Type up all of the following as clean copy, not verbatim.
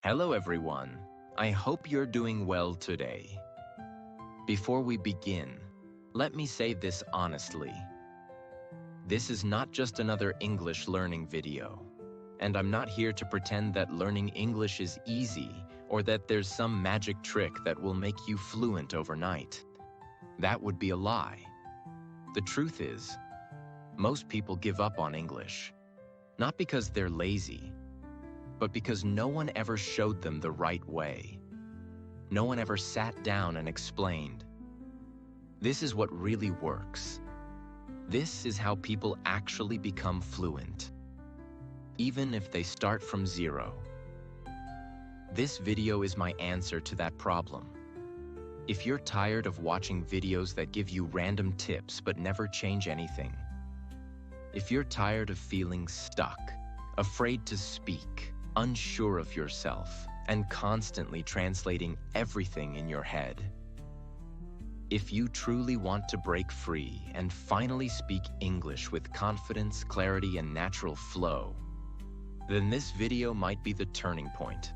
Hello everyone. I hope you're doing well today. Before we begin, let me say this honestly. This is not just another English learning video, and I'm not here to pretend that learning English is easy or that there's some magic trick that will make you fluent overnight. That would be a lie. The truth is, most people give up on English, not because they're lazy, but because no one ever showed them the right way. No one ever sat down and explained. This is what really works. This is how people actually become fluent, even if they start from zero. This video is my answer to that problem. If you're tired of watching videos that give you random tips but never change anything, if you're tired of feeling stuck, afraid to speak, unsure of yourself, and constantly translating everything in your head. If you truly want to break free and finally speak English with confidence, clarity, and natural flow, then this video might be the turning point.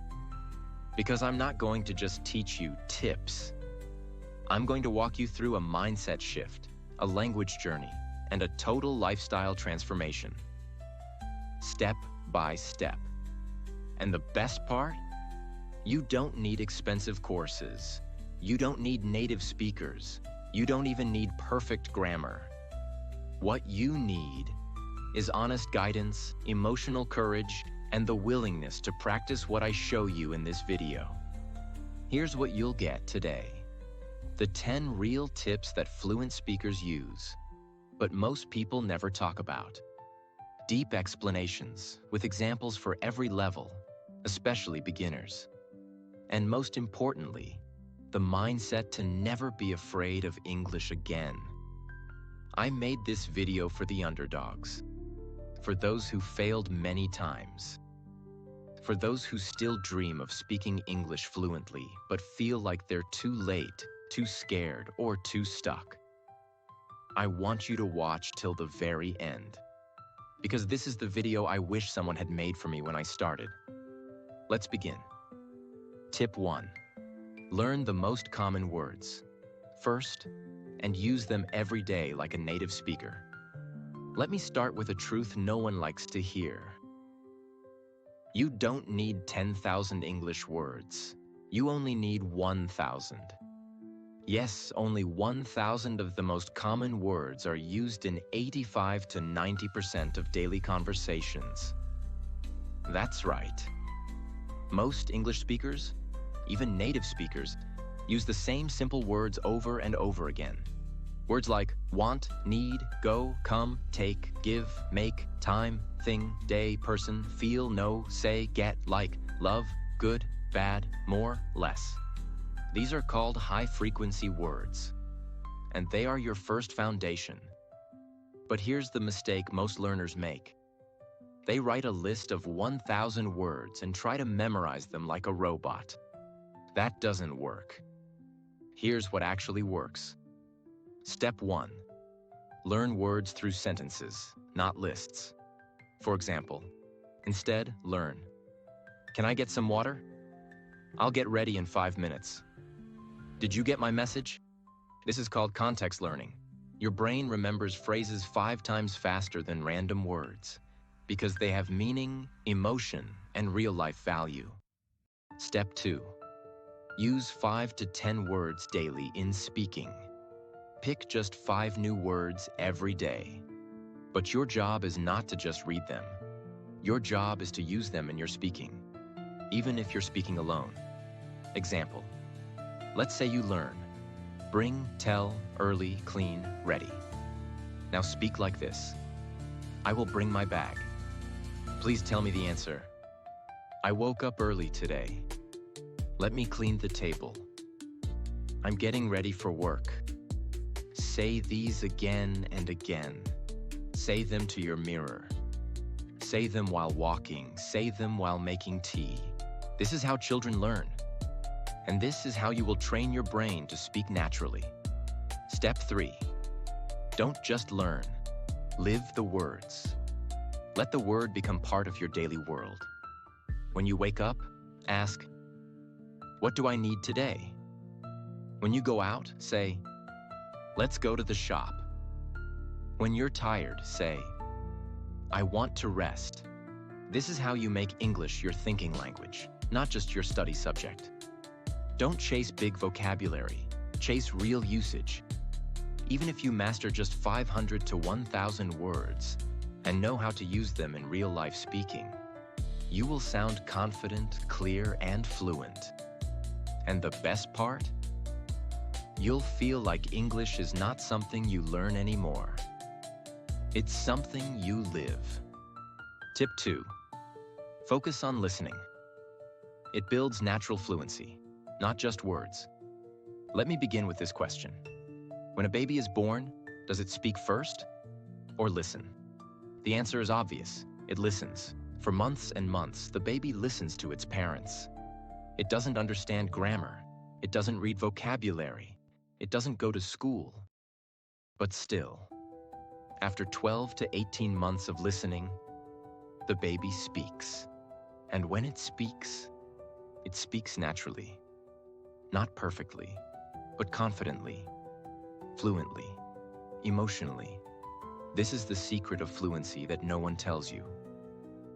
Because I'm not going to just teach you tips. I'm going to walk you through a mindset shift, a language journey, and a total lifestyle transformation. Step by step. And the best part? You don't need expensive courses. You don't need native speakers. You don't even need perfect grammar. What you need is honest guidance, emotional courage, and the willingness to practice what I show you in this video. Here's what you'll get today. The 10 real tips that fluent speakers use, but most people never talk about. Deep explanations with examples for every level, especially beginners. And most importantly, the mindset to never be afraid of English again. I made this video for the underdogs, for those who failed many times, for those who still dream of speaking English fluently but feel like they're too late, too scared, or too stuck. I want you to watch till the very end, because this is the video I wish someone had made for me when I started. Let's begin. Tip 1. Learn the most common words first and use them every day like a native speaker. Let me start with a truth no one likes to hear. You don't need 10,000 English words. You only need 1,000. Yes, only 1,000 of the most common words are used in 85 to 90% of daily conversations. That's right. Most English speakers, even native speakers, use the same simple words over and over again. Words like want, need, go, come, take, give, make, time, thing, day, person, feel, know, say, get, like, love, good, bad, more, less. These are called high-frequency words, and they are your first foundation. But here's the mistake most learners make. They write a list of 1,000 words and try to memorize them like a robot. That doesn't work. Here's what actually works. Step 1. Learn words through sentences, not lists. For example, instead, learn. Can I get some water? I'll get ready in 5 minutes. Did you get my message? This is called context learning. Your brain remembers phrases 5 times faster than random words, because they have meaning, emotion, and real-life value. Step 2. Use 5 to 10 words daily in speaking. Pick just 5 new words every day. But your job is not to just read them. Your job is to use them in your speaking, even if you're speaking alone. Example. Let's say you learn. Bring, tell, early, clean, ready. Now speak like this. I will bring my bag. Please tell me the answer. I woke up early today. Let me clean the table. I'm getting ready for work. Say these again and again. Say them to your mirror. Say them while walking. Say them while making tea. This is how children learn. And this is how you will train your brain to speak naturally. Step 3. Don't just learn. Live the words. Let the word become part of your daily world. When you wake up, Ask, what do I need today? When you go out, say, let's go to the shop. When you're tired, say, I want to rest. This is how you make English your thinking language, not just your study subject. Don't chase big vocabulary, chase real usage. Even if you master just 500 to 1,000 words and know how to use them in real-life speaking, you will sound confident, clear, and fluent. And the best part? You'll feel like English is not something you learn anymore. It's something you live. Tip 2. Focus on listening. It builds natural fluency, not just words. Let me begin with this question. When a baby is born, does it speak first or listen? The answer is obvious. It listens. For months and months, the baby listens to its parents. It doesn't understand grammar. It doesn't read vocabulary. It doesn't go to school. But still, after 12 to 18 months of listening, the baby speaks. And when it speaks naturally. Not perfectly, but confidently, fluently, emotionally. This is the secret of fluency that no one tells you.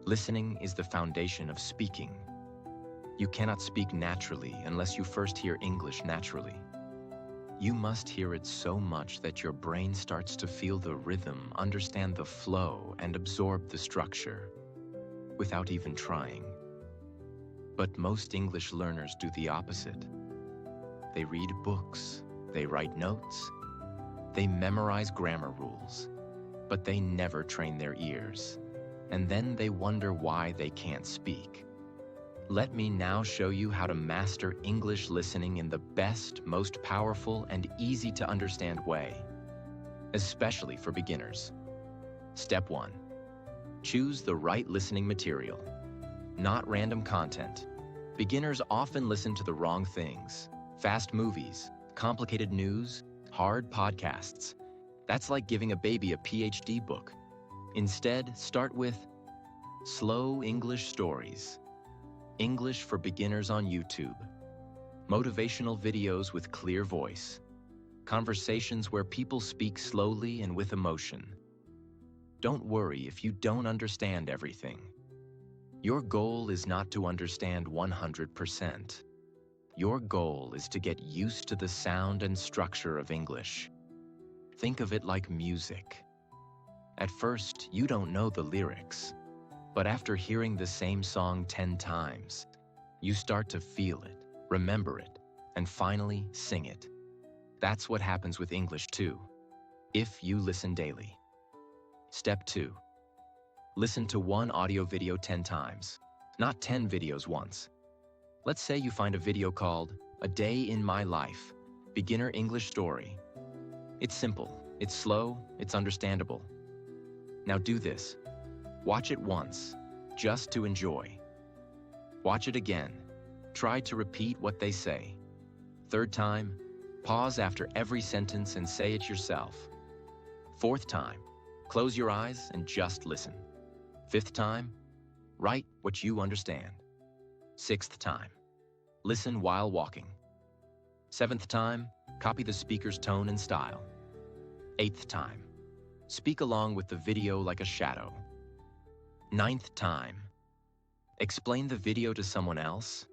Listening is the foundation of speaking. You cannot speak naturally unless you first hear English naturally. You must hear it so much that your brain starts to feel the rhythm, understand the flow, and absorb the structure, without even trying. But most English learners do the opposite. They read books, they write notes, they memorize grammar rules, but they never train their ears. And then they wonder why they can't speak. Let me now show you how to master English listening in the best, most powerful, and easy to understand way, especially for beginners. Step 1. Choose the right listening material, not random content. Beginners often listen to the wrong things: fast movies, complicated news, hard podcasts. That's like giving a baby a PhD book. Instead, start with slow English stories, English for beginners on YouTube, motivational videos with clear voice, conversations where people speak slowly and with emotion. Don't worry if you don't understand everything. Your goal is not to understand 100%. Your goal is to get used to the sound and structure of English. Think of it like music. At first, you don't know the lyrics, but after hearing the same song 10 times, you start to feel it, remember it, and finally sing it. That's what happens with English too, if you listen daily. Step 2. Listen to one audio video 10 times, not 10 videos once. Let's say you find a video called A Day in My Life, Beginner English Story. It's simple, it's slow, it's understandable. Now do this. Watch it once, just to enjoy. Watch it again. Try to repeat what they say. Third time, pause after every sentence and say it yourself. Fourth time, close your eyes and just listen. Fifth time, write what you understand. Sixth time, listen while walking. Seventh time, copy the speaker's tone and style. Eighth time, speak along with the video like a shadow. Ninth time, explain the video to someone else.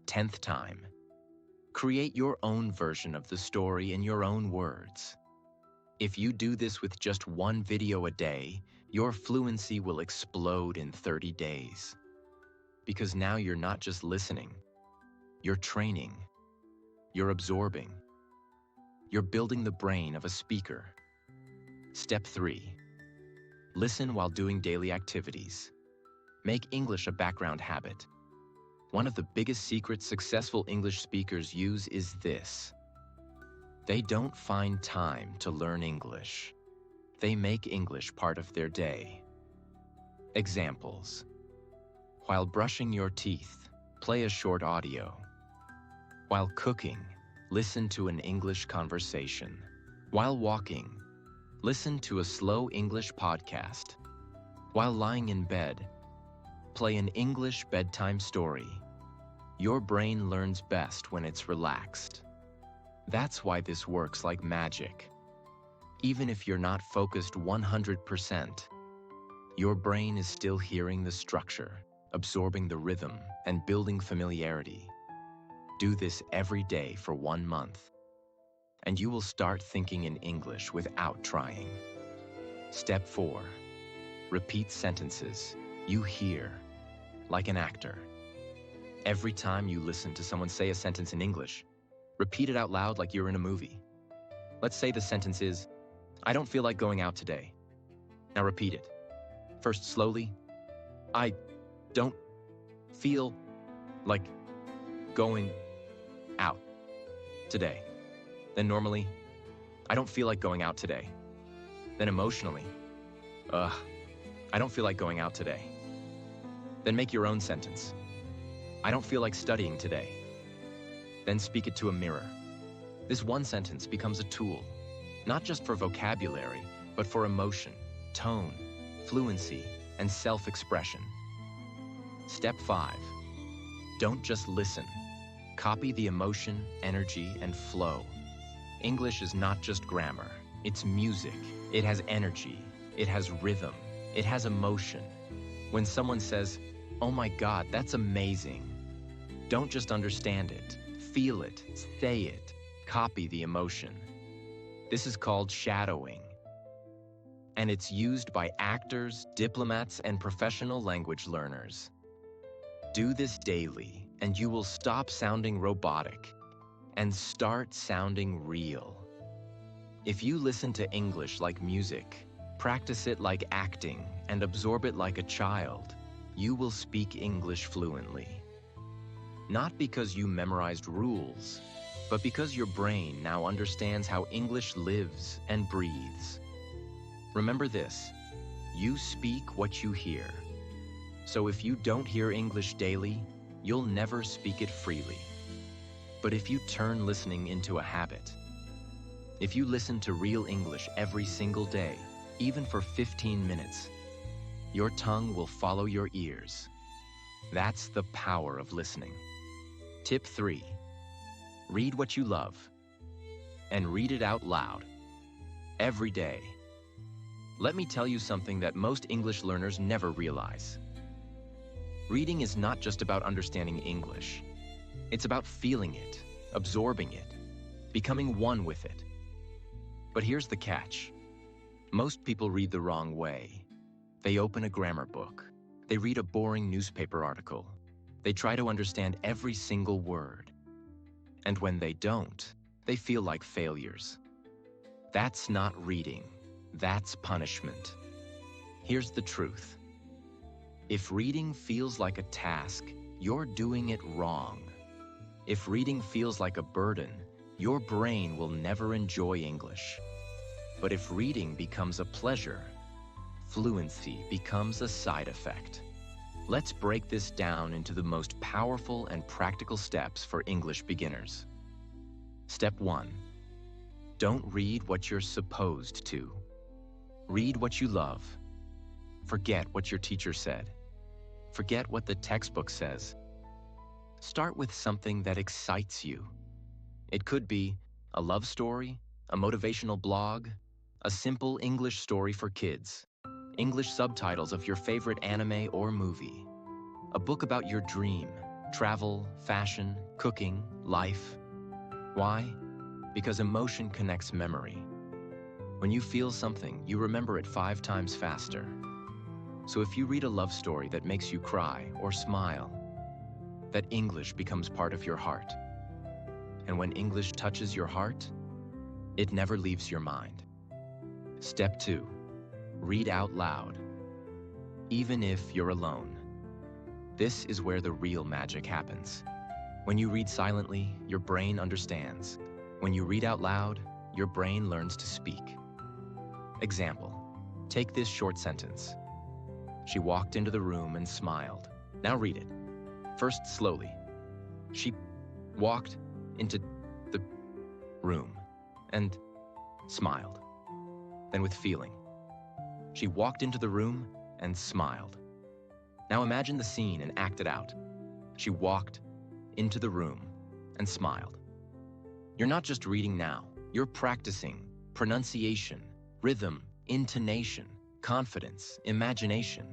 10th time, create your own version of the story in your own words. If you do this with just one video a day, your fluency will explode in 30 days. Because now you're not just listening, you're training, you're absorbing, you're building the brain of a speaker. Step 3. Listen while doing daily activities. Make English a background habit. One of the biggest secrets successful English speakers use is this. They don't find time to learn English. They make English part of their day. Examples. While brushing your teeth, play a short audio. While cooking, listen to an English conversation. While walking, listen to a slow English podcast. While lying in bed, play an English bedtime story. Your brain learns best when it's relaxed. That's why this works like magic. Even if you're not focused 100%, your brain is still hearing the structure, absorbing the rhythm, and building familiarity. Do this every day for 1 month, and you will start thinking in English without trying. Step 4. Repeat sentences you hear, like an actor. Every time you listen to someone say a sentence in English, repeat it out loud like you're in a movie. Let's say the sentence is, "I don't feel like going out today." Now repeat it. First slowly, "I don't feel like going out today." Then normally, "I don't feel like going out today." Then emotionally, "Ugh, I don't feel like going out today." Then make your own sentence. "I don't feel like studying today." Then speak it to a mirror. This one sentence becomes a tool, not just for vocabulary, but for emotion, tone, fluency, and self-expression. Step 5. Don't just listen. Copy the emotion, energy, and flow. English is not just grammar. It's music. It has energy. It has rhythm. It has emotion. When someone says, "Oh my God, that's amazing," don't just understand it. Feel it. Say it. Copy the emotion. This is called shadowing, and it's used by actors, diplomats, and professional language learners. Do this daily, and you will stop sounding robotic and start sounding real. If you listen to English like music, practice it like acting, and absorb it like a child, you will speak English fluently. Not because you memorized rules, but because your brain now understands how English lives and breathes. Remember this, you speak what you hear. So if you don't hear English daily, you'll never speak it freely. But if you turn listening into a habit, if you listen to real English every single day, even for 15 minutes, your tongue will follow your ears. That's the power of listening. Tip 3. Read what you love, and read it out loud, every day. Let me tell you something that most English learners never realize. Reading is not just about understanding English. It's about feeling it, absorbing it, becoming one with it. But here's the catch. Most people read the wrong way. They open a grammar book. They read a boring newspaper article. They try to understand every single word. And when they don't, they feel like failures. That's not reading. That's punishment. Here's the truth. If reading feels like a task, you're doing it wrong. If reading feels like a burden, your brain will never enjoy English. But if reading becomes a pleasure, fluency becomes a side effect. Let's break this down into the most powerful and practical steps for English beginners. Step 1. Don't read what you're supposed to. Read what you love. Forget what your teacher said. Forget what the textbook says. Start with something that excites you. It could be a love story, a motivational blog, a simple English story for kids, English subtitles of your favorite anime or movie, a book about your dream, travel, fashion, cooking, life. Why? Because emotion connects memory. When you feel something, you remember it 5 times faster. So if you read a love story that makes you cry or smile, that English becomes part of your heart. And when English touches your heart, it never leaves your mind. Step 2. Read out loud, even if you're alone. This is where the real magic happens. When you read silently, your brain understands. When you read out loud, your brain learns to speak. Example, take this short sentence. She walked into the room and smiled. Now read it. First slowly. She walked into the room and smiled. Then with feeling. She walked into the room and smiled. Now imagine the scene and act it out. She walked into the room and smiled. You're not just reading now, you're practicing pronunciation, rhythm, intonation, confidence, imagination.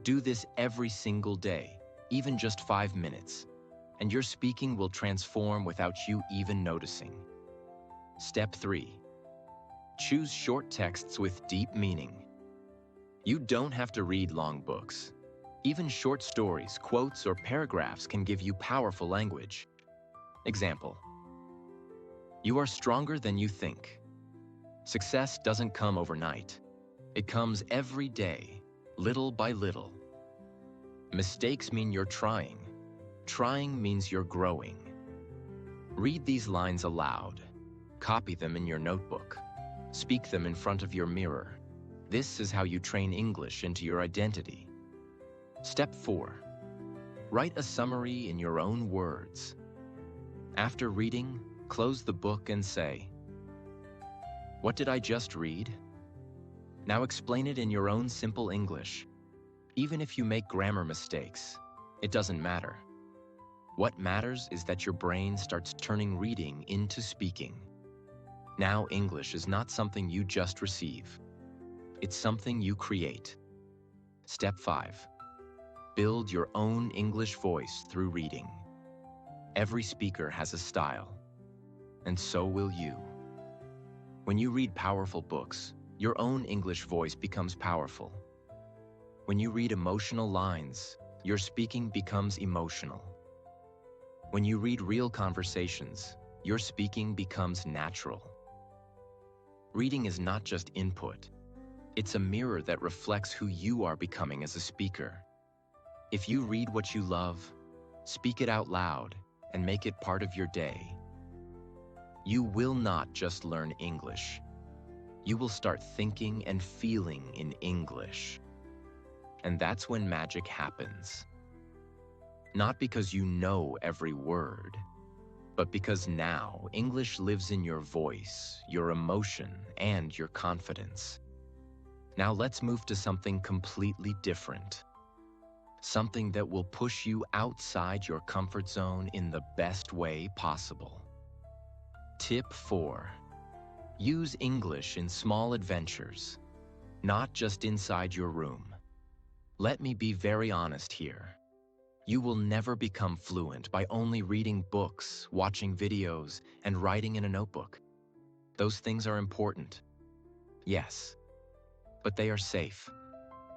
Do this every single day, even just 5 minutes, and your speaking will transform without you even noticing. Step 3. Choose short texts with deep meaning. You don't have to read long books. Even short stories, quotes, or paragraphs can give you powerful language. Example: you are stronger than you think. Success doesn't come overnight. It comes every day, little by little. Mistakes mean you're trying. Trying means you're growing. Read these lines aloud. Copy them in your notebook. Speak them in front of your mirror. This is how you train English into your identity. Step 4. Write a summary in your own words. After reading, close the book and say, "What did I just read?" Now explain it in your own simple English. Even if you make grammar mistakes, it doesn't matter. What matters is that your brain starts turning reading into speaking. Now English is not something you just receive. It's something you create. Step 5. Build your own English voice through reading. Every speaker has a style, and so will you. When you read powerful books, your own English voice becomes powerful. When you read emotional lines, your speaking becomes emotional. When you read real conversations, your speaking becomes natural. Reading is not just input. It's a mirror that reflects who you are becoming as a speaker. If you read what you love, speak it out loud, and make it part of your day, you will not just learn English. You will start thinking and feeling in English. And that's when magic happens. Not because you know every word, but because now English lives in your voice, your emotion, and your confidence. Now let's move to something completely different. Something that will push you outside your comfort zone in the best way possible. Tip 4. Use English in small adventures, not just inside your room. Let me be very honest here. You will never become fluent by only reading books, watching videos, and writing in a notebook. Those things are important. Yes, but they are safe.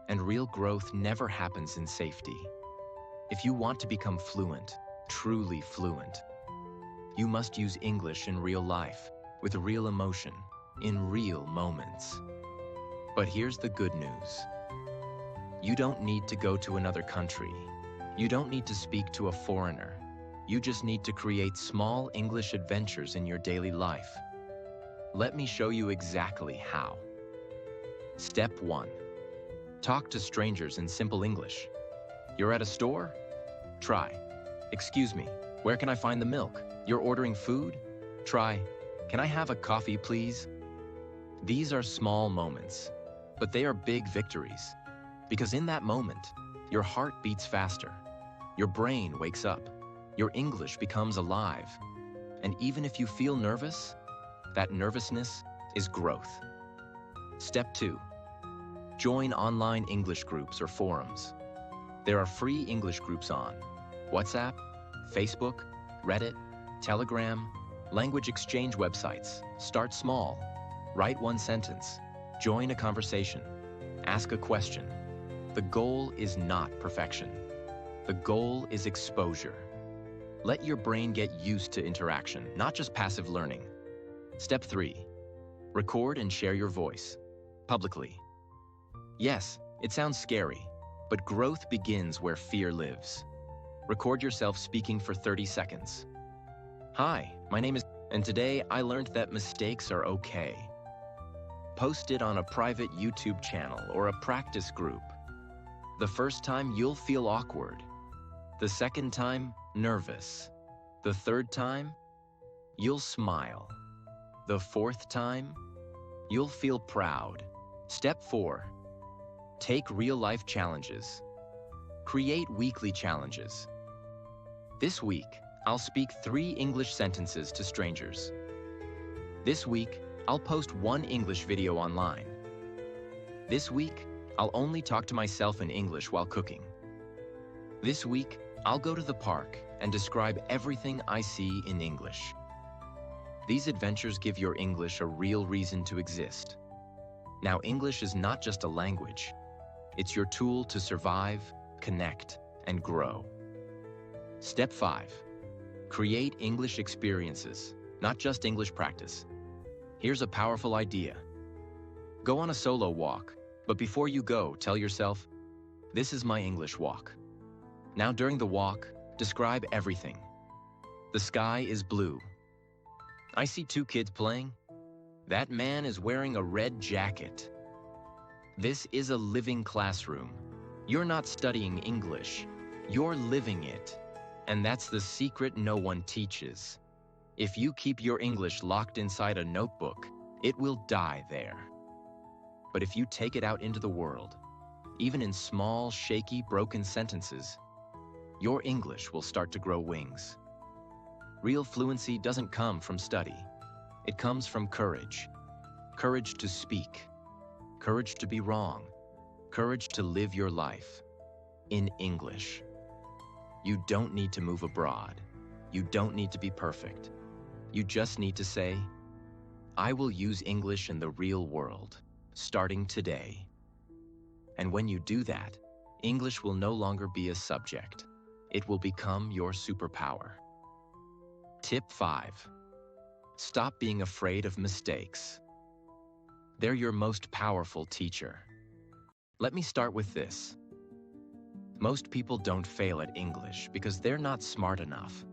And real growth never happens in safety. If you want to become fluent, truly fluent, you must use English in real life, with real emotion, in real moments. But here's the good news. You don't need to go to another country. You don't need to speak to a foreigner. You just need to create small English adventures in your daily life. Let me show you exactly how. Step 1. Talk to strangers in simple English. You're at a store? Try, "Excuse me, where can I find the milk?" You're ordering food? Try, "Can I have a coffee, please?" These are small moments, but they are big victories. Because in that moment, your heart beats faster, your brain wakes up, your English becomes alive. And even if you feel nervous, that nervousness is growth. Step 2. Join online English groups or forums. There are free English groups on WhatsApp, Facebook, Reddit, Telegram, language exchange websites. Start small. Write one sentence. Join a conversation. Ask a question. The goal is not perfection. The goal is exposure. Let your brain get used to interaction, not just passive learning. Step 3. Record and share your voice publicly. Yes, it sounds scary, but growth begins where fear lives. Record yourself speaking for 30 seconds. "Hi, my name is..." and today I learned that mistakes are okay. Post it on a private YouTube channel or a practice group. The first time you'll feel awkward. The second time, nervous. The third time, you'll smile. The fourth time, you'll feel proud. Step 4. Take real-life challenges. Create weekly challenges. This week, I'll speak 3 English sentences to strangers. This week, I'll post 1 English video online. This week, I'll only talk to myself in English while cooking. This week, I'll go to the park and describe everything I see in English. These adventures give your English a real reason to exist. Now, English is not just a language. It's your tool to survive, connect, and grow. Step 5. Create English experiences, not just English practice. Here's a powerful idea. Go on a solo walk, but before you go, tell yourself, "This is my English walk." Now during the walk, describe everything. The sky is blue. I see 2 kids playing. That man is wearing a red jacket. This is a living classroom. You're not studying English. You're living it. And that's the secret no one teaches. If you keep your English locked inside a notebook, it will die there. But if you take it out into the world, even in small, shaky, broken sentences, your English will start to grow wings. Real fluency doesn't come from study. It comes from courage. Courage to speak. Courage to be wrong. Courage to live your life in English. You don't need to move abroad. You don't need to be perfect. You just need to say, "I will use English in the real world, starting today." And when you do that, English will no longer be a subject. It will become your superpower. Tip 5. Stop being afraid of mistakes. They're your most powerful teacher. Let me start with this. Most people don't fail at English because they're not smart enough.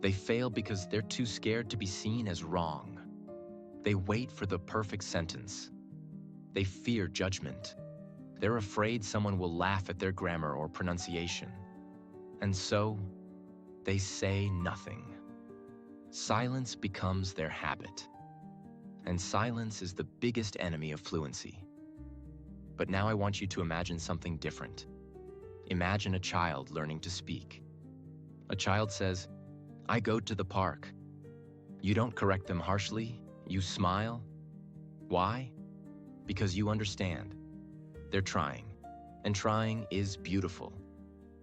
They fail because they're too scared to be seen as wrong. They wait for the perfect sentence. They fear judgment. They're afraid someone will laugh at their grammar or pronunciation. And so, they say nothing. Silence becomes their habit. And silence is the biggest enemy of fluency. But now I want you to imagine something different. Imagine a child learning to speak. A child says, "I go to the park." You don't correct them harshly, you smile. Why? Because you understand. They're trying, and trying is beautiful.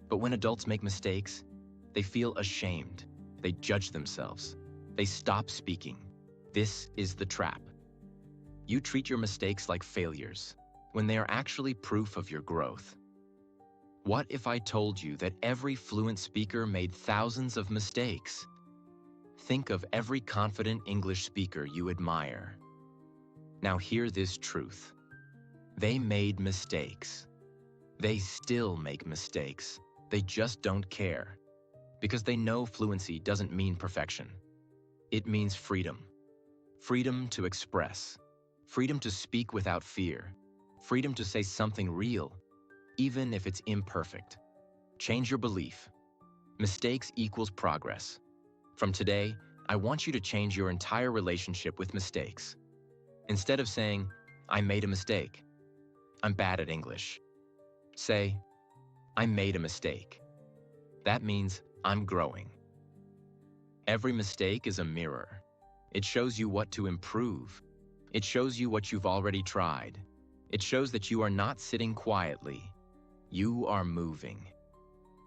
But when adults make mistakes, they feel ashamed. They judge themselves. They stop speaking. This is the trap. You treat your mistakes like failures, when they are actually proof of your growth. What if I told you that every fluent speaker made thousands of mistakes? Think of every confident English speaker you admire. Now hear this truth. They made mistakes. They still make mistakes. They just don't care. Because they know fluency doesn't mean perfection. It means freedom. Freedom to express. Freedom to speak without fear. Freedom to say something real, even if it's imperfect. Change your belief. Mistakes equals progress. From today, I want you to change your entire relationship with mistakes. Instead of saying, "I made a mistake," "I'm bad at English," say, "I made a mistake." That means I'm growing. Every mistake is a mirror. It shows you what to improve. It shows you what you've already tried. It shows that you are not sitting quietly. You are moving.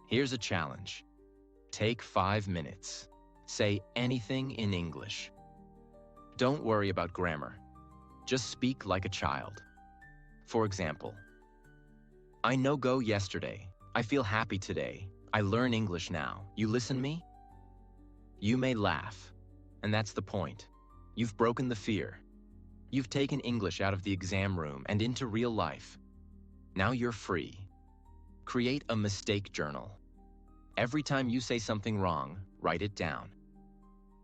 Here's a challenge. Take 5 minutes. Say anything in English. Don't worry about grammar. Just speak like a child. For example, "I no go yesterday. I feel happy today. I learn English now. You listen me?" You may laugh, and that's the point. You've broken the fear. You've taken English out of the exam room and into real life. Now you're free. Create a mistake journal. Every time you say something wrong, write it down.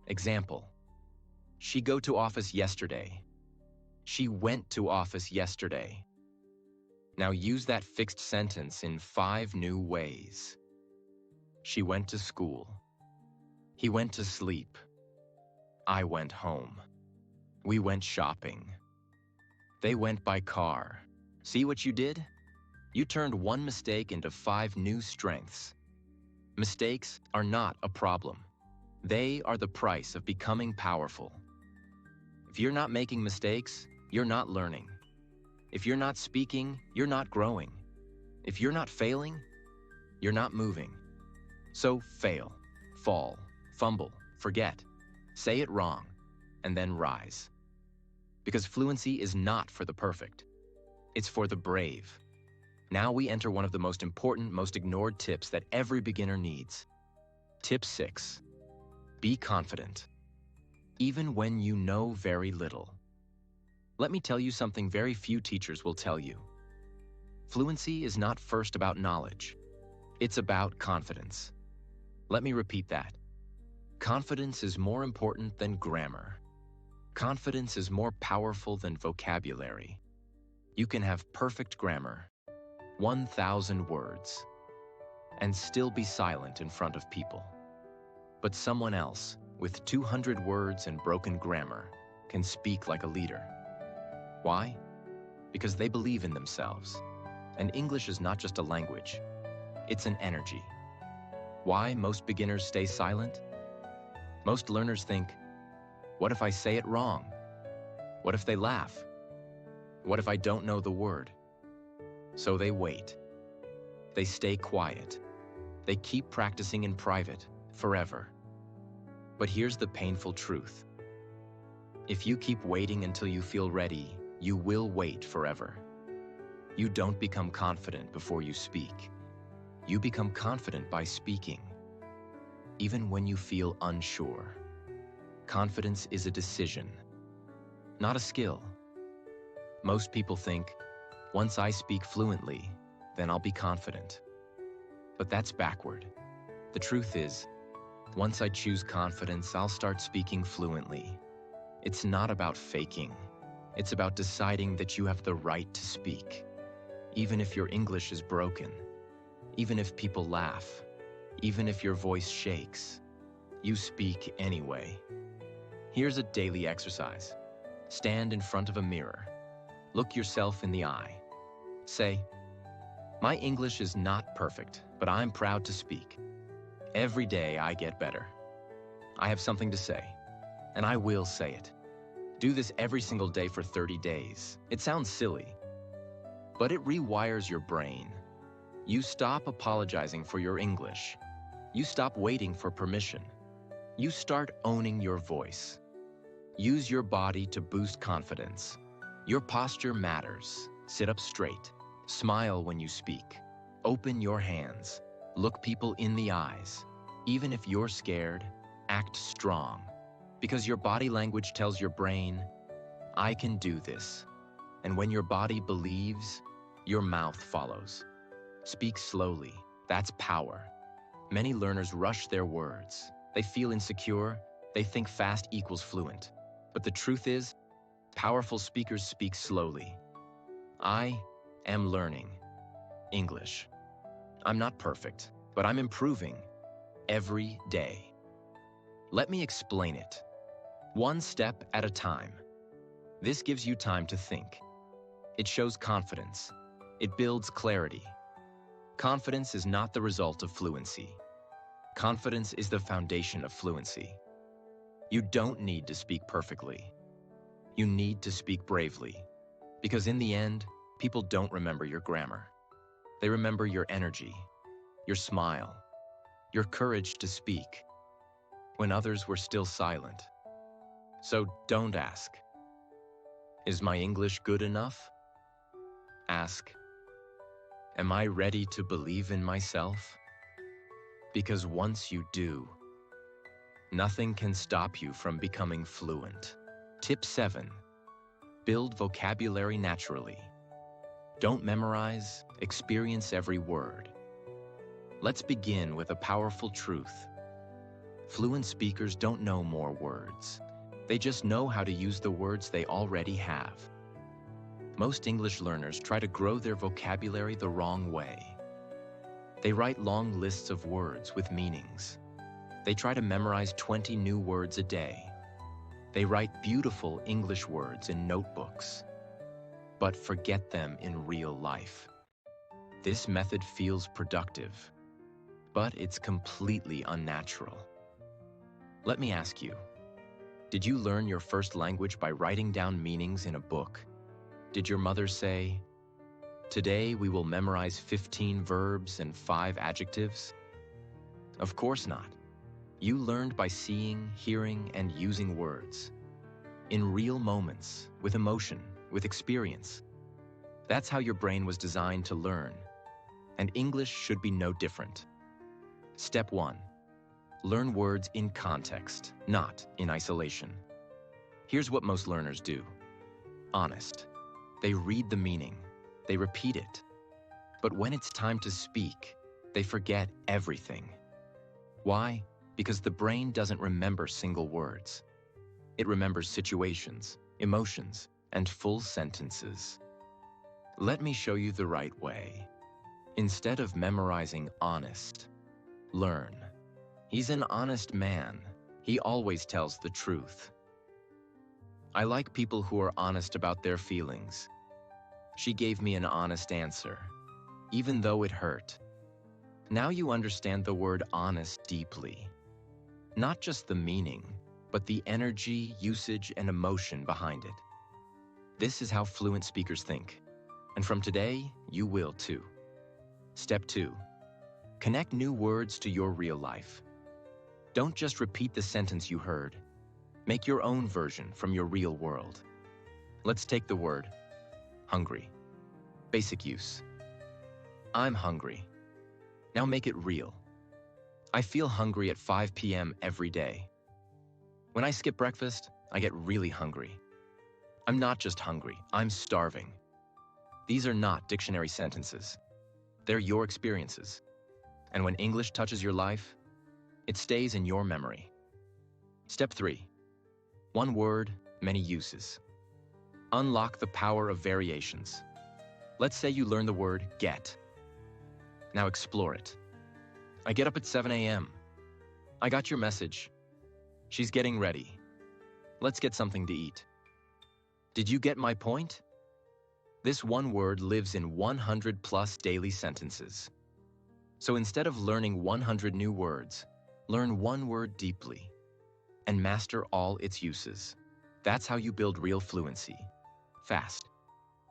Example, "She go to office yesterday." "She went to office yesterday." Now use that fixed sentence in 5 new ways. She went to school. He went to sleep. I went home. We went shopping. They went by car. See what you did? You turned one mistake into 5 new strengths. Mistakes are not a problem. They are the price of becoming powerful. If you're not making mistakes, you're not learning. If you're not speaking, you're not growing. If you're not failing, you're not moving. So fail, fall, fumble, forget, say it wrong, and then rise. Because fluency is not for the perfect. It's for the brave. Now we enter one of the most important, most ignored tips that every beginner needs. Tip 6. Be confident, even when you know very little. Let me tell you something very few teachers will tell you. Fluency is not first about knowledge. It's about confidence. Let me repeat that. Confidence is more important than grammar. Confidence is more powerful than vocabulary. You can have perfect grammar, 1,000 words, and still be silent in front of people. But someone else, with 200 words and broken grammar, can speak like a leader. Why? Because they believe in themselves. And English is not just a language, it's an energy. Why most beginners stay silent? Most learners think, what if I say it wrong? What if they laugh? What if I don't know the word? So they wait. They stay quiet. They keep practicing in private, forever. But here's the painful truth. If you keep waiting until you feel ready, you will wait forever. You don't become confident before you speak. You become confident by speaking, even when you feel unsure. Confidence is a decision, not a skill. Most people think, once I speak fluently, then I'll be confident. But that's backward. The truth is, once I choose confidence, I'll start speaking fluently. It's not about faking. It's about deciding that you have the right to speak. Even if your English is broken, even if people laugh, even if your voice shakes, you speak anyway. Here's a daily exercise. Stand in front of a mirror. Look yourself in the eye. Say, my English is not perfect, but I'm proud to speak. Every day I get better. I have something to say, and I will say it. Do this every single day for 30 days. It sounds silly, but it rewires your brain. You stop apologizing for your English. You stop waiting for permission. You start owning your voice. Use your body to boost confidence. Your posture matters. Sit up straight. Smile when you speak. Open your hands. Look people in the eyes. Even if you're scared, act strong. Because your body language tells your brain, I can do this. And when your body believes, your mouth follows. Speak slowly. That's power. Many learners rush their words. They feel insecure. They think fast equals fluent. But the truth is, powerful speakers speak slowly. I am learning English. I'm not perfect, but I'm improving every day. Let me explain it. One step at a time. This gives you time to think. It shows confidence. It builds clarity. Confidence is not the result of fluency. Confidence is the foundation of fluency. You don't need to speak perfectly. You need to speak bravely. Because in the end, people don't remember your grammar. They remember your energy, your smile, your courage to speak, when others were still silent. So don't ask, is my English good enough? Ask, am I ready to believe in myself? Because once you do, nothing can stop you from becoming fluent. Tip 7. Build vocabulary naturally. Don't memorize, experience every word. Let's begin with a powerful truth. Fluent speakers don't know more words. They just know how to use the words they already have. Most English learners try to grow their vocabulary the wrong way. They write long lists of words with meanings. They try to memorize 20 new words a day. They write beautiful English words in notebooks, but forget them in real life. This method feels productive, but it's completely unnatural. Let me ask you, did you learn your first language by writing down meanings in a book? Did your mother say, "Today we will memorize 15 verbs and 5 adjectives"? Of course not. You learned by seeing, hearing, and using words. In real moments, with emotion, with experience. That's how your brain was designed to learn. And English should be no different. Step 1. Learn words in context, not in isolation. Here's what most learners do. Honest. They read the meaning. They repeat it. But when it's time to speak, they forget everything. Why? Because the brain doesn't remember single words. It remembers situations, emotions, and full sentences. Let me show you the right way. Instead of memorizing honest, learn. He's an honest man. He always tells the truth. I like people who are honest about their feelings. She gave me an honest answer, even though it hurt. Now you understand the word honest deeply. Not just the meaning, but the energy, usage, and emotion behind it. This is how fluent speakers think. And from today, you will too. Step 2. Connect new words to your real life. Don't just repeat the sentence you heard. Make your own version from your real world. Let's take the word hungry. Basic use. I'm hungry. Now make it real. I feel hungry at 5 p.m. every day. When I skip breakfast, I get really hungry. I'm not just hungry, I'm starving. These are not dictionary sentences. They're your experiences. And when English touches your life, it stays in your memory. Step 3. One word, many uses. Unlock the power of variations. Let's say you learn the word get. Now explore it. I get up at 7 a.m. I got your message. She's getting ready. Let's get something to eat. Did you get my point? This one word lives in 100 plus daily sentences. So instead of learning 100 new words, learn one word deeply and master all its uses. That's how you build real fluency. Fast.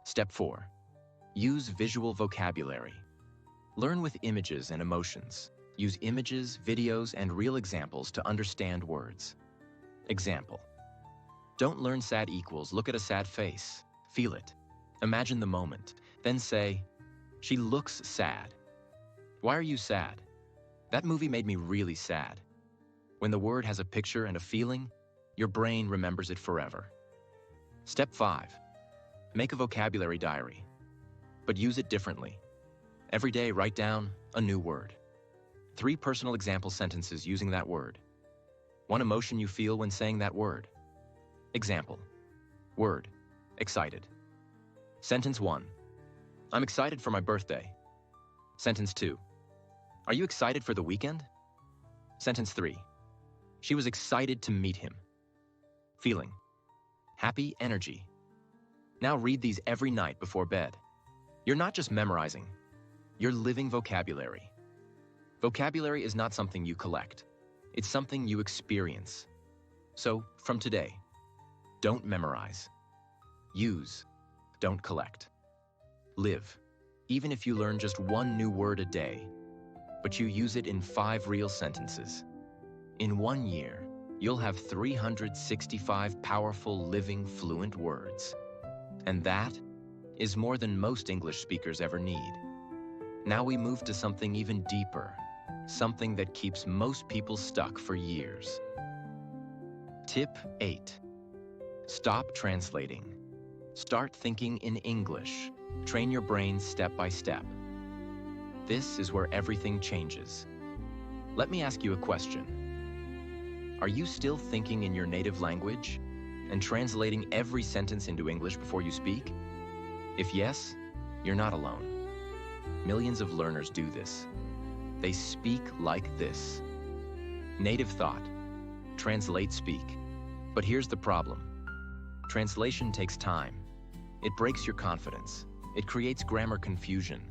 Step 4. Use visual vocabulary. Learn with images and emotions. Use images, videos, and real examples to understand words. Example. Don't learn sad equals, look at a sad face. Feel it. Imagine the moment. Then say, "She looks sad." Why are you sad? That movie made me really sad. When the word has a picture and a feeling, your brain remembers it forever. Step 5. Make a vocabulary diary, but use it differently. Every day, write down a new word. 3 personal example sentences using that word. 1 emotion you feel when saying that word. Example. Word. Excited. Sentence 1. I'm excited for my birthday. Sentence 2. Are you excited for the weekend? Sentence 3. She was excited to meet him. Feeling. Happy energy. Now read these every night before bed. You're not just memorizing. You're living vocabulary. Vocabulary is not something you collect. It's something you experience. So, from today, don't memorize. Use. Don't collect. Live. Even if you learn just 1 new word a day, but you use it in 5 real sentences. In 1 year, you'll have 365 powerful, living, fluent words. And that is more than most English speakers ever need. Now we move to something even deeper, something that keeps most people stuck for years. Tip 8. Stop translating. Start thinking in English. Train your brain step by step. This is where everything changes. Let me ask you a question. Are you still thinking in your native language and translating every sentence into English before you speak? If yes, you're not alone. Millions of learners do this. They speak like this. Native thought. Translate, speak. But here's the problem. Translation takes time. It breaks your confidence. It creates grammar confusion.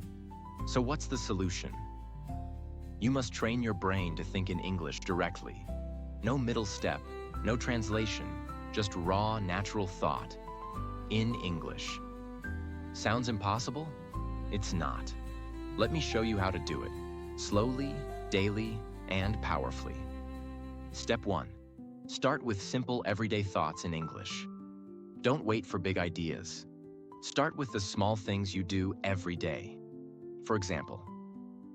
So what's the solution? You must train your brain to think in English directly. No middle step, no translation, just raw, natural thought. In English. Sounds impossible? It's not. Let me show you how to do it. Slowly, daily, and powerfully. Step 1. Start with simple everyday thoughts in English. Don't wait for big ideas. Start with the small things you do every day. For example,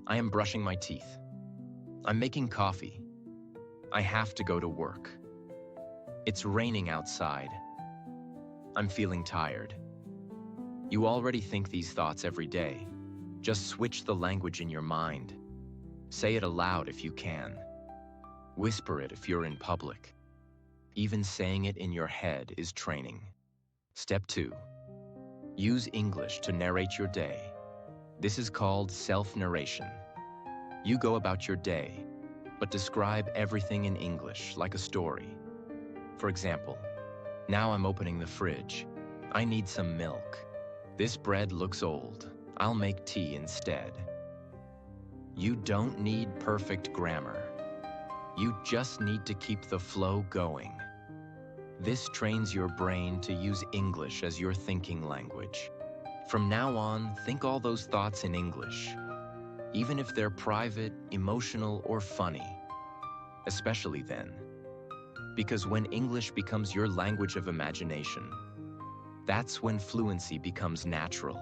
I am brushing my teeth. I'm making coffee. I have to go to work. It's raining outside. I'm feeling tired. You already think these thoughts every day. Just switch the language in your mind. Say it aloud if you can. Whisper it if you're in public. Even saying it in your head is training. Step 2. Use English to narrate your day. This is called self-narration. You go about your day, but describe everything in English like a story. For example, now I'm opening the fridge. I need some milk. This bread looks old. I'll make tea instead. You don't need perfect grammar. You just need to keep the flow going. This trains your brain to use English as your thinking language. From now on, think all those thoughts in English, even if they're private, emotional, or funny. Especially then. Because when English becomes your language of imagination, that's when fluency becomes natural.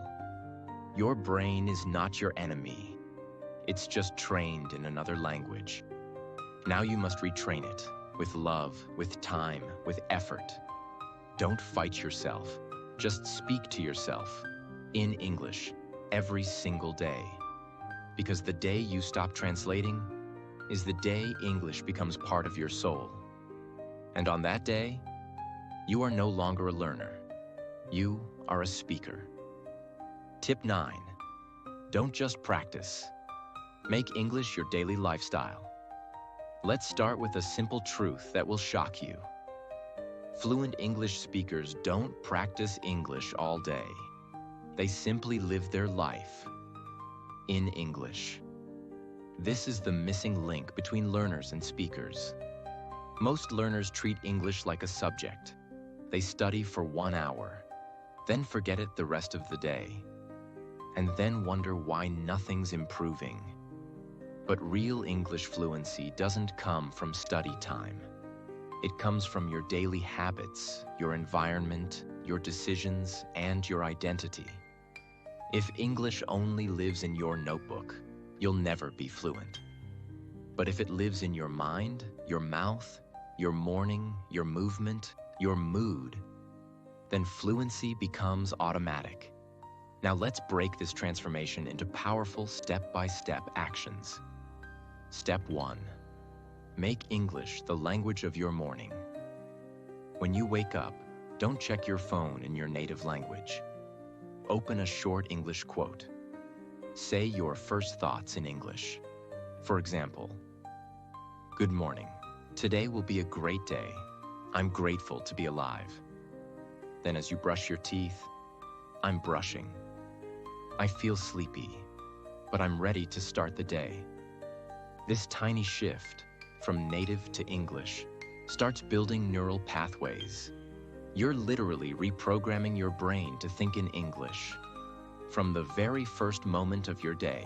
Your brain is not your enemy. It's just trained in another language. Now you must retrain it, with love, with time, with effort. Don't fight yourself. Just speak to yourself, in English, every single day. Because the day you stop translating is the day English becomes part of your soul. And on that day, you are no longer a learner. You are a speaker. Tip 9. Don't just practice. Make English your daily lifestyle. Let's start with a simple truth that will shock you. Fluent English speakers don't practice English all day. They simply live their life in English. This is the missing link between learners and speakers. Most learners treat English like a subject. They study for 1 hour, then forget it the rest of the day, and then wonder why nothing's improving. But real English fluency doesn't come from study time. It comes from your daily habits, your environment, your decisions, and your identity. If English only lives in your notebook, you'll never be fluent. But if it lives in your mind, your mouth, your morning, your movement, your mood, then fluency becomes automatic. Now let's break this transformation into powerful step-by-step actions. Step 1. Make English the language of your morning. When you wake up, don't check your phone in your native language. Open a short English quote. Say your first thoughts in English. For example, "Good morning. Today will be a great day. I'm grateful to be alive." Then as you brush your teeth, "I'm brushing. I feel sleepy, but I'm ready to start the day." This tiny shift from native to English starts building neural pathways. You're literally reprogramming your brain to think in English from the very first moment of your day.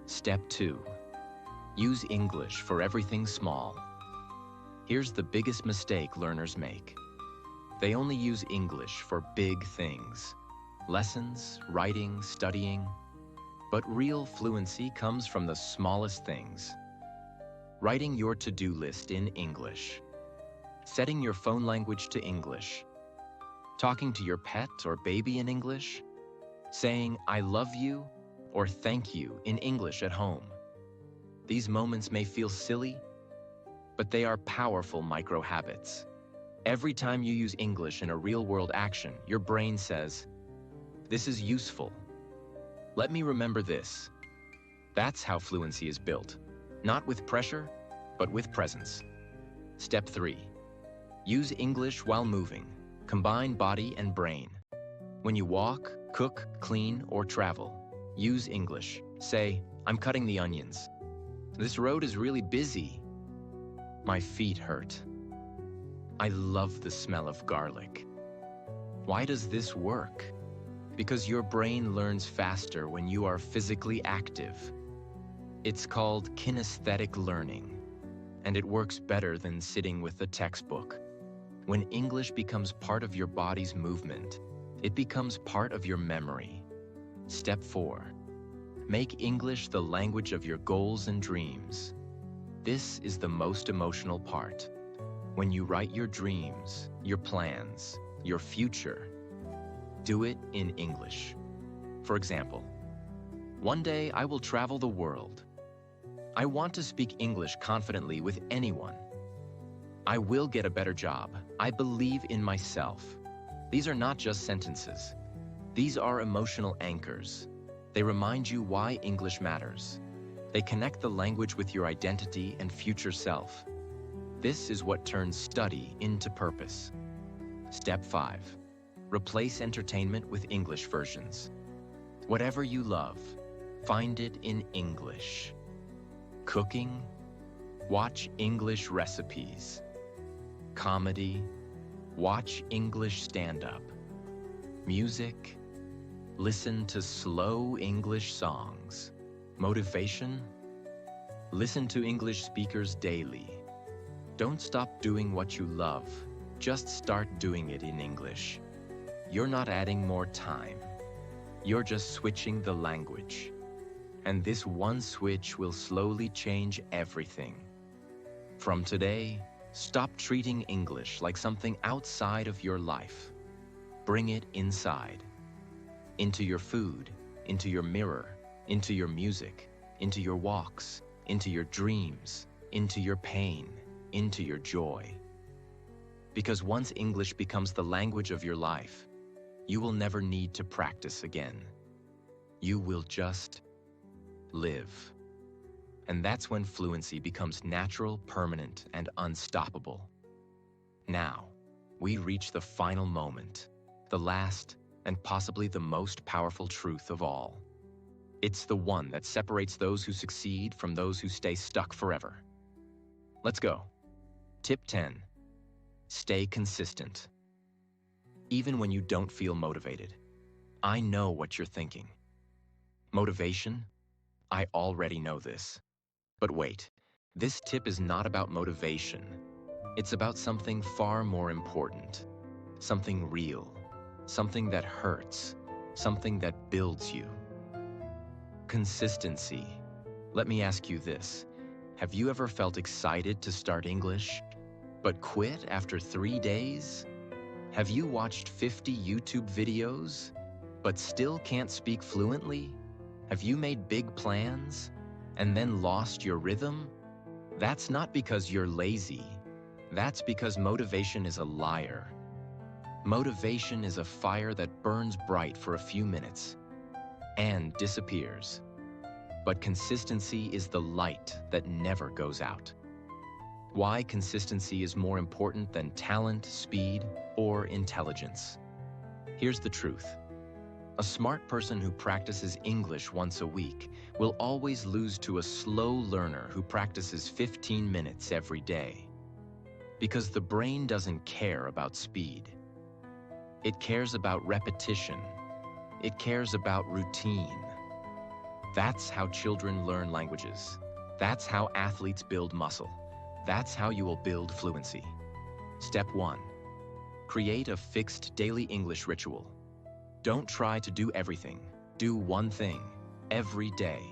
Step 2. Use English for everything small. Here's the biggest mistake learners make. They only use English for big things. Lessons, writing, studying. But real fluency comes from the smallest things. Writing your to-do list in English. Setting your phone language to English. Talking to your pet or baby in English. Saying "I love you" or "thank you" in English at home. These moments may feel silly, but they are powerful micro-habits. Every time you use English in a real-world action, your brain says, "This is useful. Let me remember this." That's how fluency is built. Not with pressure, but with presence. Step 3. Use English while moving. Combine body and brain. When you walk, cook, clean, or travel, use English. Say, "I'm cutting the onions. This road is really busy." My feet hurt. I love the smell of garlic. Why does this work? Because your brain learns faster when you are physically active. It's called kinesthetic learning, and it works better than sitting with a textbook. When English becomes part of your body's movement, it becomes part of your memory. Step 4. Make English the language of your goals and dreams. This is the most emotional part. When you write your dreams, your plans, your future, do it in English. For example, one day I will travel the world. I want to speak English confidently with anyone. I will get a better job. I believe in myself. These are not just sentences. These are emotional anchors. They remind you why English matters. They connect the language with your identity and future self. This is what turns study into purpose. Step 5. Replace entertainment with English versions. Whatever you love, find it in English. Cooking, watch English recipes. Comedy, watch English stand-up. Music, listen to slow English songs. Motivation, listen to English speakers daily. Don't stop doing what you love, just start doing it in English. You're not adding more time. You're just switching the language. And this one switch will slowly change everything. From today, stop treating English like something outside of your life. Bring it inside. Into your food, into your mirror, into your music, into your walks, into your dreams, into your pain, into your joy. Because once English becomes the language of your life, you will never need to practice again. You will just live. And that's when fluency becomes natural, permanent, and unstoppable. Now, we reach the final moment, the last and possibly the most powerful truth of all. It's the one that separates those who succeed from those who stay stuck forever. Let's go. Tip 10. Stay consistent. Even when you don't feel motivated. I know what you're thinking. Motivation? I already know this. But wait, this tip is not about motivation. It's about something far more important. Something real. Something that hurts. Something that builds you. Consistency. Let me ask you this. Have you ever felt excited to start English, but quit after 3 days? Have you watched 50 YouTube videos, but still can't speak fluently? Have you made big plans, and then lost your rhythm? That's not because you're lazy. That's because motivation is a liar. Motivation is a fire that burns bright for a few minutes and disappears. But consistency is the light that never goes out. Why consistency is more important than talent, speed, or intelligence. Here's the truth. A smart person who practices English once a week will always lose to a slow learner who practices 15 minutes every day. Because the brain doesn't care about speed. It cares about repetition. It cares about routine. That's how children learn languages. That's how athletes build muscle. That's how you will build fluency. Step 1. Create a fixed daily English ritual. Don't try to do everything. Do one thing every day.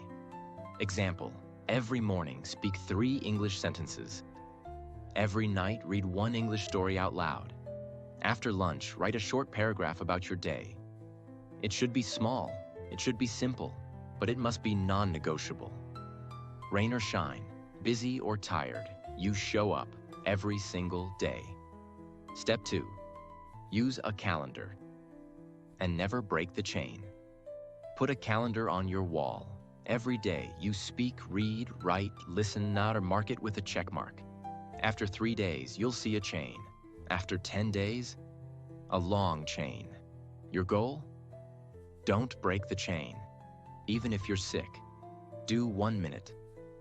Example, every morning speak 3 English sentences. Every night read 1 English story out loud. After lunch, write a short paragraph about your day. It should be small, it should be simple, but it must be non-negotiable. Rain or shine, busy or tired, you show up every single day. Step 2. Use a calendar. And never break the chain. Put a calendar on your wall. Every day you speak, read, write, listen, nod, or mark it with a check mark. After 3 days, you'll see a chain. After 10 days, a long chain. Your goal? Don't break the chain. Even if you're sick, do 1 minute.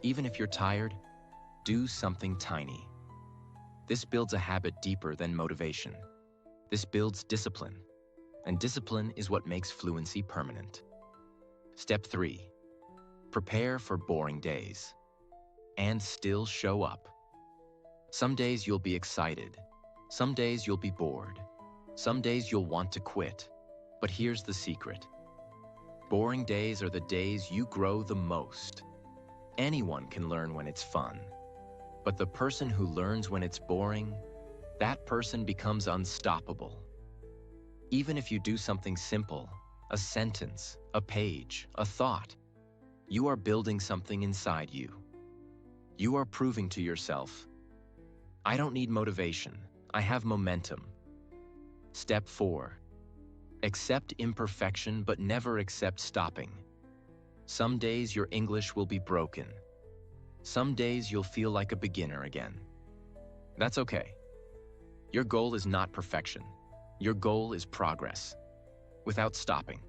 Even if you're tired, do something tiny. This builds a habit deeper than motivation. This builds discipline, and discipline is what makes fluency permanent. Step 3. Prepare for boring days. And still show up. Some days you'll be excited. Some days you'll be bored. Some days you'll want to quit. But here's the secret. Boring days are the days you grow the most. Anyone can learn when it's fun. But the person who learns when it's boring, that person becomes unstoppable. Even if you do something simple, a sentence, a page, a thought, you are building something inside you. You are proving to yourself, I don't need motivation, I have momentum. Step 4. Accept imperfection, but never accept stopping. Some days your English will be broken. Some days you'll feel like a beginner again. That's okay. Your goal is not perfection. Your goal is progress, without stopping.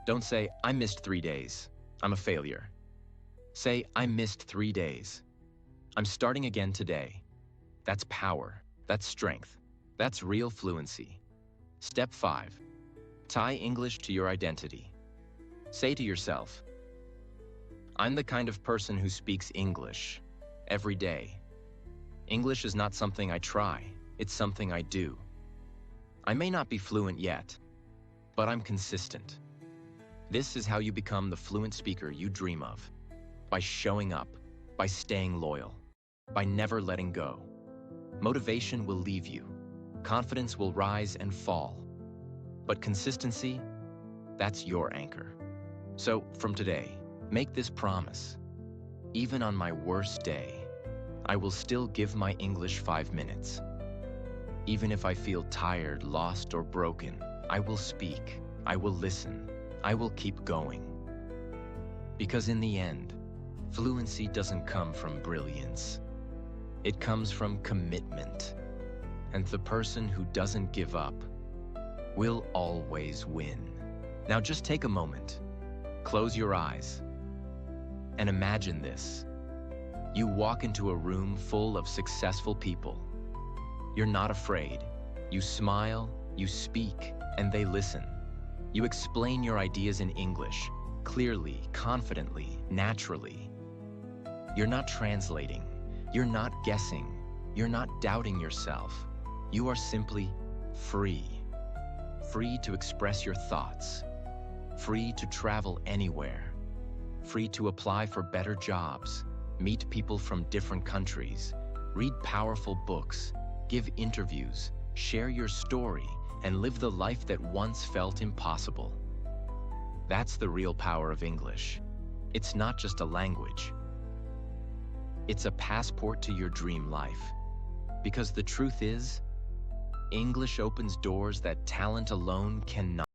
Don't say, I missed 3 days. I'm a failure. Say, I missed 3 days. I'm starting again today. That's power. That's strength. That's real fluency. Step 5. Tie English to your identity. Say to yourself, I'm the kind of person who speaks English every day. English is not something I try, it's something I do. I may not be fluent yet, but I'm consistent. This is how you become the fluent speaker you dream of. By showing up, by staying loyal, by never letting go. Motivation will leave you. Confidence will rise and fall. But consistency, that's your anchor. So from today, make this promise. Even on my worst day, I will still give my English 5 minutes. Even if I feel tired, lost, or broken, I will speak, I will listen, I will keep going. Because in the end, fluency doesn't come from brilliance. It comes from commitment. And the person who doesn't give up will always win. Now just take a moment, close your eyes, and imagine this. You walk into a room full of successful people. You're not afraid. You smile, you speak, and they listen. You explain your ideas in English, clearly, confidently, naturally. You're not translating. You're not guessing. You're not doubting yourself. You are simply free. Free to express your thoughts. Free to travel anywhere. Free to apply for better jobs, meet people from different countries, read powerful books, give interviews, share your story, and live the life that once felt impossible. That's the real power of English. It's not just a language. It's a passport to your dream life. Because the truth is, English opens doors that talent alone cannot.